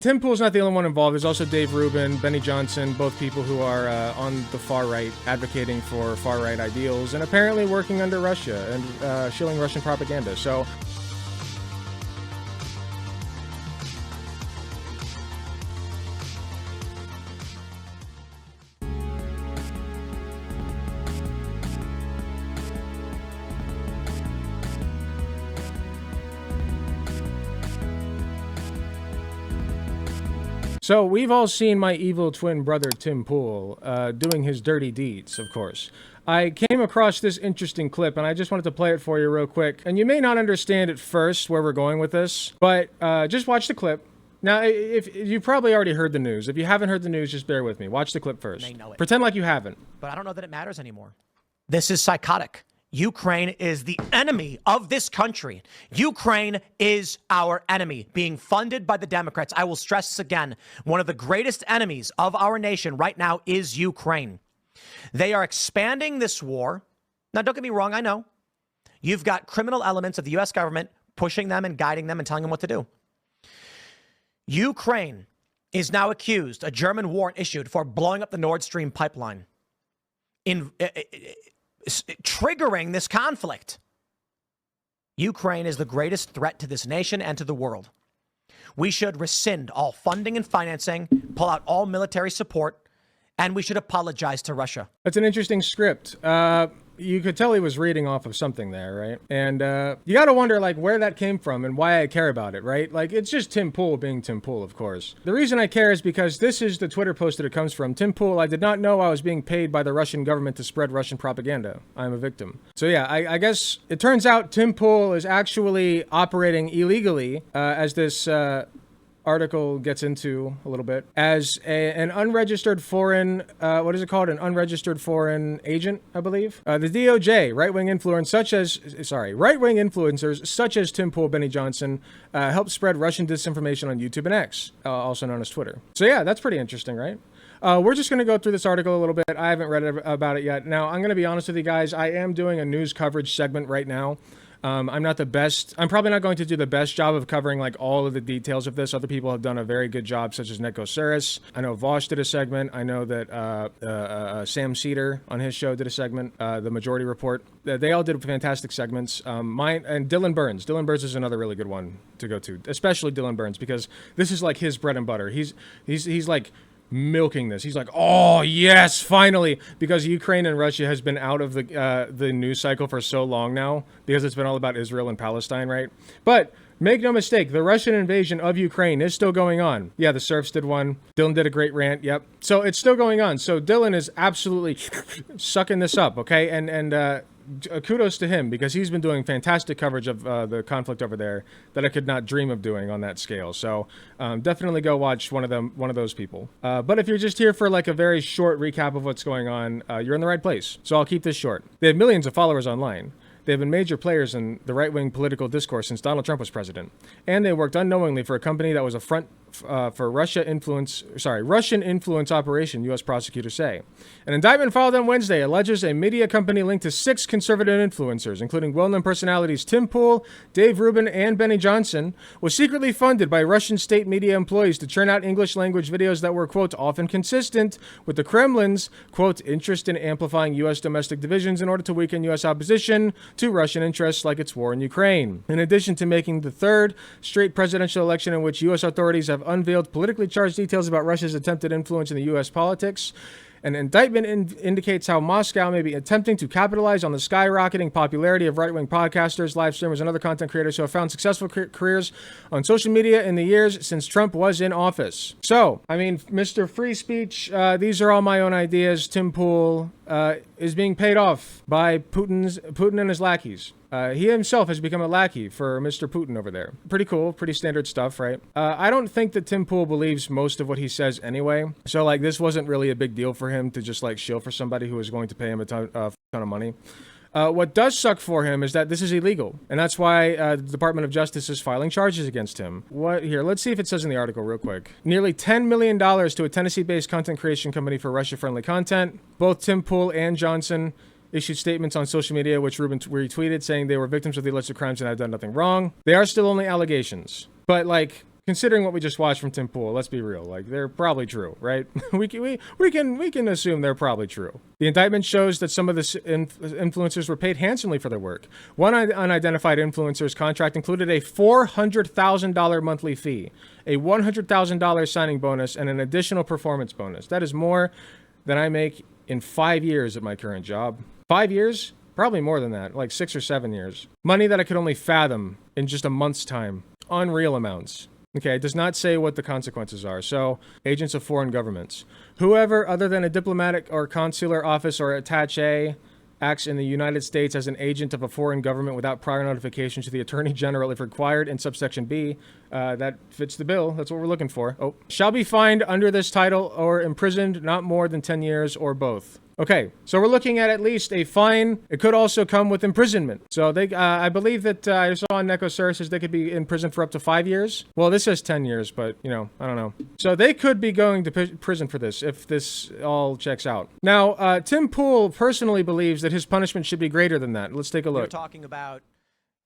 Tim Pool's not the only one involved. There's also Dave Rubin, Benny Johnson, both people who are on the far right, advocating for far right ideals, and apparently working under Russia and shilling Russian propaganda. So So we've all seen my evil twin brother Tim Pool doing his dirty deeds, of course. I came across this interesting clip, and I just wanted to play it for you real quick. And you may not understand at first where we're going with this, but just watch the clip. Now, if you probably already heard the news. If you haven't heard the news, just bear with me. Watch the clip first. They know it. Pretend like you haven't. But I don't know that it matters anymore. This is psychotic. Ukraine is the enemy of this country. Ukraine is our enemy, being funded by the Democrats. I will stress this again. One of the greatest enemies of our nation right now is Ukraine. They are expanding this war. Now, don't get me wrong. I know you've got criminal elements of the U.S. government pushing them and guiding them and telling them what to do. Ukraine is now accused, a German warrant issued for blowing up the Nord Stream pipeline, triggering this conflict. Ukraine is the greatest threat to this nation and to the world. We should rescind all funding and financing, pull out all military support, and we should apologize to Russia. That's an interesting script. You could tell he was reading off of something there, right? And you got to wonder, like, where that came from and why I care about it, right? Like, it's just Tim Pool being Tim Pool, of course. The reason I care is because this is the Twitter post that it comes from. Tim Pool, I did not know I was being paid by the Russian government to spread Russian propaganda. I'm a victim. So yeah, I guess it turns out Tim Pool is actually operating illegally, as this article gets into a little bit, as an unregistered foreign, what is it called? An unregistered foreign agent, I believe. The DOJ, right-wing influencers such as Tim Pool, Benny Johnson, helped spread Russian disinformation on YouTube and X, also known as Twitter. So yeah, that's pretty interesting, right? We're just going to go through this article a little bit. I haven't read about it yet. Now, I'm going to be honest with you guys. I am doing a news coverage segment right now. I'm not the best. I'm probably not going to do the best job of covering like all of the details of this. Other people have done a very good job, such as Neko Suris. I know Vosh did a segment. I know that Sam Cedar on his show did a segment, The Majority Report. They all did fantastic segments. Mine and Dylan Burns. Dylan Burns is another really good one to go to, especially Dylan Burns, because this is like his bread and butter. He's like milking this. He's like, oh yes, finally, because Ukraine and Russia has been out of the news cycle for so long now, because it's been all about Israel and Palestine, right? But make no mistake, the Russian invasion of Ukraine is still going on. Yeah, the Serfs did one. Dylan did a great rant. Yep. So it's still going on. So Dylan is absolutely sucking this up, okay? And kudos to him, because he's been doing fantastic coverage of the conflict over there that I could not dream of doing on that scale. So definitely go watch one of those people. But if you're just here for like a very short recap of what's going on, you're in the right place. So I'll keep this short. They have millions of followers online. They have been major players in the right-wing political discourse since Donald Trump was president. And they worked unknowingly for a company that was a front for Russian influence operation, U.S. prosecutors say. An indictment filed on Wednesday alleges a media company linked to 6 conservative influencers, including well-known personalities Tim Pool, Dave Rubin, and Benny Johnson, was secretly funded by Russian state media employees to churn out English-language videos that were, quote, often consistent with the Kremlin's, quote, interest in amplifying U.S. domestic divisions in order to weaken U.S. opposition to Russian interests like its war in Ukraine. In addition to making the third straight presidential election in which U.S. authorities have unveiled politically charged details about Russia's attempted influence in the U.S. politics, an indictment indicates how Moscow may be attempting to capitalize on the skyrocketing popularity of right-wing podcasters, live streamers, and other content creators who have found successful careers on social media in the years since Trump was in office. So, I mean, Mr. Free Speech, these are all my own ideas. Tim Pool is being paid off by Putin and his lackeys. He himself has become a lackey for Mr. Putin over there. Pretty cool, pretty standard stuff, right? I don't think that Tim Pool believes most of what he says anyway. So, like, this wasn't really a big deal for him to just, like, shill for somebody who was going to pay him a ton of money. What does suck for him is that this is illegal. And that's why the Department of Justice is filing charges against him. Here, let's see if it says in the article real quick. Nearly $10 million to a Tennessee-based content creation company for Russia-friendly content. Both Tim Pool and Johnson issued statements on social media, which Rubin retweeted, saying they were victims of the alleged crimes and had done nothing wrong. They are still only allegations. But, like, considering what we just watched from Tim Pool, let's be real. Like, they're probably true, right? we can assume they're probably true. The indictment shows that some of the influencers were paid handsomely for their work. One unidentified influencer's contract included a $400,000 monthly fee, a $100,000 signing bonus, and an additional performance bonus. That is more than I make in 5 years at my current job. 5 years? Probably more than that, like 6 or 7 years. Money that I could only fathom in just a month's time. Unreal amounts. Okay, it does not say what the consequences are. So, agents of foreign governments. Whoever other than a diplomatic or consular office or attaché acts in the United States as an agent of a foreign government without prior notification to the Attorney General if required in subsection B. That fits the bill. That's what we're looking for. Oh. Shall be fined under this title or imprisoned not more than 10 years or both. Okay, so we're looking at least a fine. It could also come with imprisonment. So they, I believe that I saw on Neko Services they could be in prison for up to 5 years. Well, this says 10 years, but you know, I don't know. So they could be going to prison for this if this all checks out. Now, Tim Pool personally believes that his punishment should be greater than that. Let's take a look. We're talking about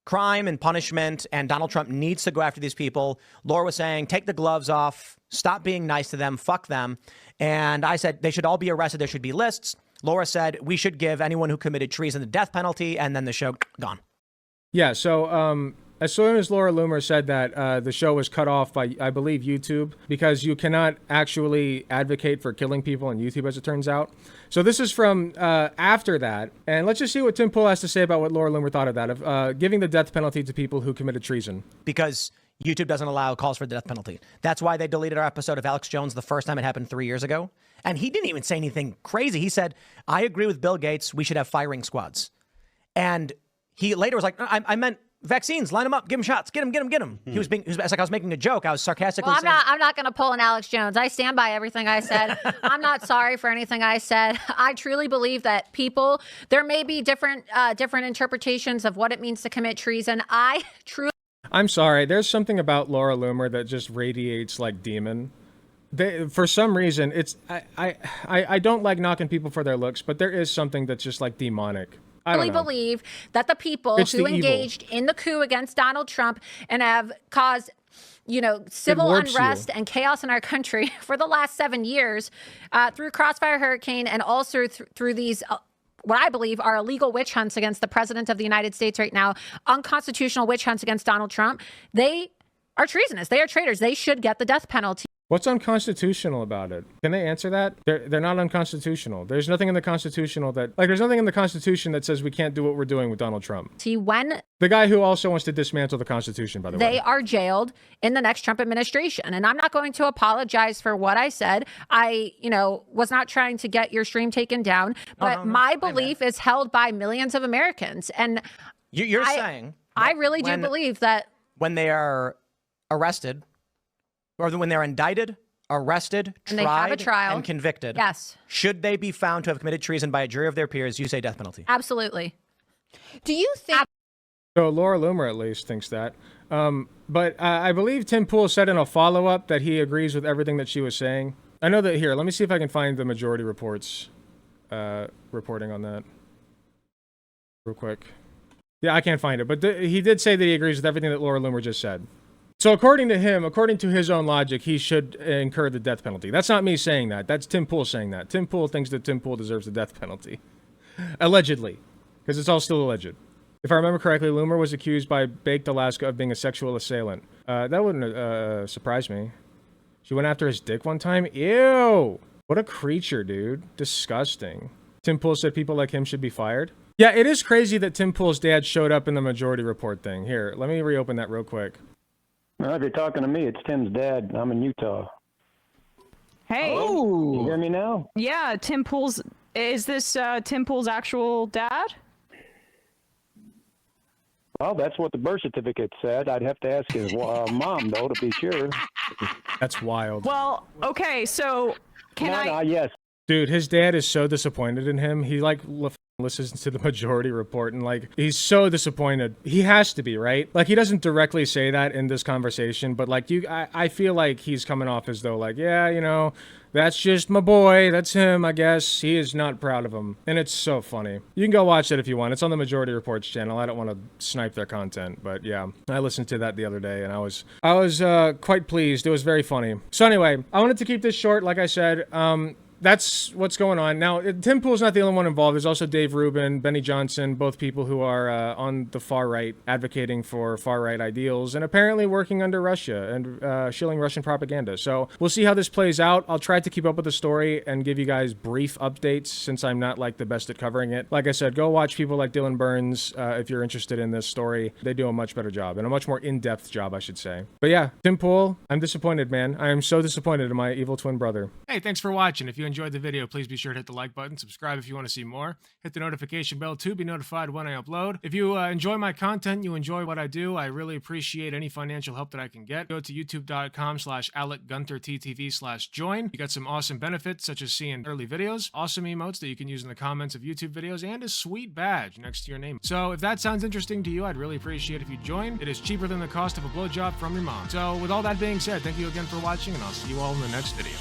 crime and punishment, and Donald Trump needs to go after these people. Laura was saying, take the gloves off, stop being nice to them, fuck them. And I said they should all be arrested. There should be lists. Laura said we should give anyone who committed treason the death penalty, and then the show gone. Yeah, so as soon as Laura Loomer said that, the show was cut off by, I believe, YouTube, because you cannot actually advocate for killing people on YouTube, as it turns out. So this is from after that, and let's just see what Tim Pool has to say about what Laura Loomer thought of that, of giving the death penalty to people who committed treason. Because YouTube doesn't allow calls for the death penalty. That's why they deleted our episode of Alex Jones the first time it happened 3 years ago. And he didn't even say anything crazy. He said, I agree with Bill Gates. We should have firing squads. And he later was like, I meant vaccines. Line them up. Give them shots. Get them. He was like, I was making a joke. I was sarcastically saying. I'm not going to pull an Alex Jones. I stand by everything I said. I'm not sorry for anything I said. I truly believe that there may be different interpretations of what it means to commit treason. I'm sorry. There's something about Laura Loomer that just radiates like demon. For some reason, I don't like knocking people for their looks, but there is something that's just like demonic. I really believe that the people who engaged in the coup against Donald Trump and have caused, civil unrest and chaos in our country for the last 7 years, through Crossfire Hurricane and also through these what I believe are illegal witch hunts against the president of the United States right now, unconstitutional witch hunts against Donald Trump. They are treasonous. They are traitors. They should get the death penalty. What's unconstitutional about it? Can they answer that? They're not unconstitutional. There's nothing in the Constitution there's nothing in the Constitution that says we can't do what we're doing with Donald Trump. See, when the guy who also wants to dismantle the Constitution, by the way. They are jailed in the next Trump administration. And I'm not going to apologize for what I said. I, was not trying to get your stream taken down, but my belief is held by millions of Americans. And you're saying I really do believe that when they are arrested, or when they're indicted, arrested, and they have a trial, and convicted. Yes. Should they be found to have committed treason by a jury of their peers, you say death penalty. Absolutely. Do you think... So Laura Loomer at least thinks that. But I believe Tim Pool said in a follow-up that he agrees with everything that she was saying. I know that here. Let me see if I can find the majority reports reporting on that real quick. Yeah, I can't find it. But he did say that he agrees with everything that Laura Loomer just said. So according to him, according to his own logic, he should incur the death penalty. That's not me saying that. That's Tim Pool saying that. Tim Pool thinks that Tim Pool deserves the death penalty. Allegedly. Because it's all still alleged. If I remember correctly, Loomer was accused by Baked Alaska of being a sexual assailant. That wouldn't surprise me. She went after his dick one time? Ew! What a creature, dude. Disgusting. Tim Pool said people like him should be fired. Yeah, it is crazy that Tim Pool's dad showed up in the majority report thing. Here, let me reopen that real quick. Well, if you're talking to me, it's Tim's dad. I'm in Utah. Hey. Oh. You hear me now? Yeah, Tim Pool's... Is this Tim Pool's actual dad? Well, that's what the birth certificate said. I'd have to ask his mom, though, to be sure. That's wild. Well, okay, so... Yes. Dude, his dad is so disappointed in him. He, listens to the Majority Report, and like he's so disappointed. He has to be, right? Like he doesn't directly say that in this conversation, but like I feel like he's coming off as though like, yeah, you know, that's just my boy. That's him, I guess. He is not proud of him. And it's so funny. You can go watch it if you want. It's on the Majority Report's channel. I don't want to snipe their content, but yeah. I listened to that the other day and I was quite pleased. It was very funny. So anyway, I wanted to keep this short, like I said. That's what's going on. Now, Tim Pool's not the only one involved. There's also Dave Rubin, Benny Johnson, both people who are on the far right, advocating for far-right ideals, and apparently working under Russia and shilling Russian propaganda. So we'll see how this plays out. I'll try to keep up with the story and give you guys brief updates since I'm not like the best at covering it. Like I said, go watch people like Dylan Burns if you're interested in this story. They do a much better job, and a much more in-depth job, I should say. But yeah, Tim Pool, I'm disappointed, man. I am so disappointed in my evil twin brother. Hey, thanks for watching. If you enjoyed the video, please be sure to hit the like button, subscribe if you want to see more, hit the notification bell to be notified when I upload. If you enjoy my content, you enjoy what I do, I really appreciate any financial help that I can get. Go to youtube.com/AlecGunterTTV/join. You got some awesome benefits such as seeing early videos, awesome emotes that you can use in the comments of YouTube videos, and a sweet badge next to your name. So if that sounds interesting to you, I'd really appreciate if you join. It is cheaper than the cost of a blowjob from your mom. So with all that being said, thank you again for watching, and I'll see you all in the next video.